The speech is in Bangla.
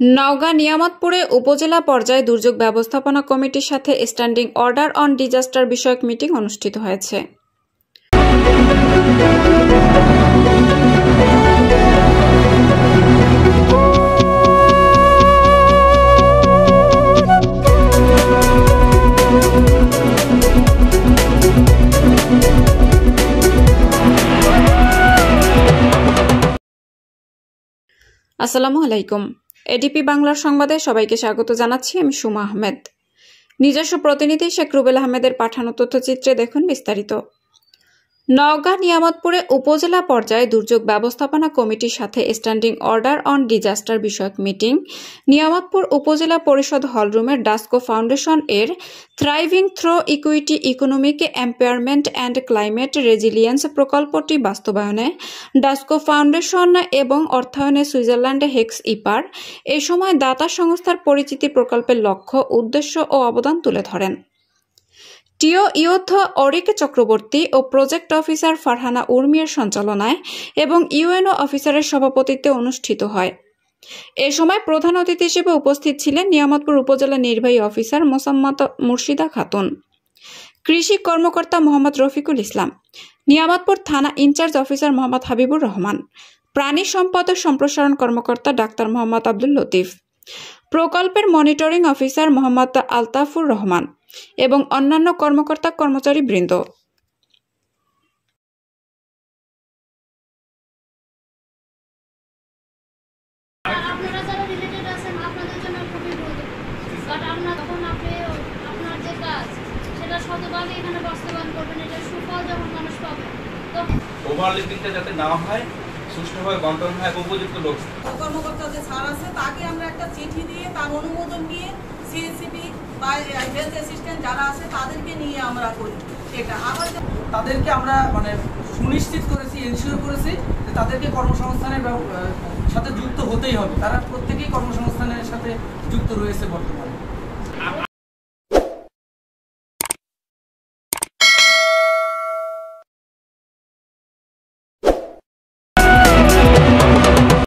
নওগাঁ নিয়ামতপুরে উপজেলা পর্যায়ে দুর্যোগ ব্যবস্থাপনা কমিটির সাথে স্ট্যান্ডিং অর্ডার অন ডিজাস্টার বিষয়ক মিটিং অনুষ্ঠিত হয়েছে। আসসালামু আলাইকুম। এডিপি বাংলার সংবাদে সবাইকে স্বাগত জানাচ্ছি। আমি সুমা আহমেদ। নিজস্ব প্রতিনিধি শেখ রুবেল আহমেদের পাঠানো তথ্যচিত্রে দেখুন বিস্তারিত। নওগাঁ নিয়ামতপুরে উপজেলা পর্যায়ে দুর্যোগ ব্যবস্থাপনা কমিটির সাথে স্ট্যান্ডিং অর্ডার অন ডিজাস্টার বিষয়ক মিটিং নিয়ামতপুর উপজেলা পরিষদ হলরুমের ডাস্কো ফাউন্ডেশন এর thriving through equity economic empowerment and climate resilience প্রকল্পটি বাস্তবায়নে ডাস্কো ফাউন্ডেশন এবং অর্থায়নে সুইজারল্যান্ডে হেক্স ইপার এ সময় দাতা সংস্থার পরিচিতি প্রকল্পের লক্ষ্য, উদ্দেশ্য ও অবদান তুলে ধরেন। টিও ইউথ অরিক চক্রবর্তী ও প্রজেক্ট অফিসার ফারহানা উর্মির সঞ্চালনায় এবং ইউএনও অফিসারের সভাপতিত্বে অনুষ্ঠিত হয়। এ সময় প্রধান অতিথি হিসেবে উপস্থিত ছিলেন নিয়ামতপুর উপজেলা নির্বাহী অফিসার মোসাম্মত মুর্শিদা খাতুন, কৃষি কর্মকর্তা মোহাম্মদ রফিকুল ইসলাম, নিয়ামতপুর থানা ইনচার্জ অফিসার মোহাম্মদ হাবিবুর রহমান, প্রাণী সম্পদ ও সম্প্রসারণ কর্মকর্তা ডাক্তার মোহাম্মদ আব্দুল লতিফ, প্রকল্পের মনিটরিং অফিসার মোহাম্মদ আলতাফুর রহমান এবং অন্যান্য কর্মকর্তা কর্মচারী বৃন্দ। যাতে না হয়, সুষ্ঠুভাবে বন্টন হয়, উপযুক্ত লোক কর্মকর্তা যে স্যার আছে তাকে আমরা একটা চিঠি দিয়ে তার অনুমোদন নিয়ে সিএসসিবি বা হেলথ অ্যাসিস্ট্যান্ট যারা আছে তাদেরকে নিয়ে আমরা করি। এটা আবার তাদেরকে আমরা সুনিশ্চিত করেছি, এনশিওর করেছি যে তাদেরকে কর্মসংস্থানের সাথে যুক্ত হতেই হবে। তারা প্রত্যেকেই কর্মসংস্থানের সাথে যুক্ত রয়েছে বর্তমানে।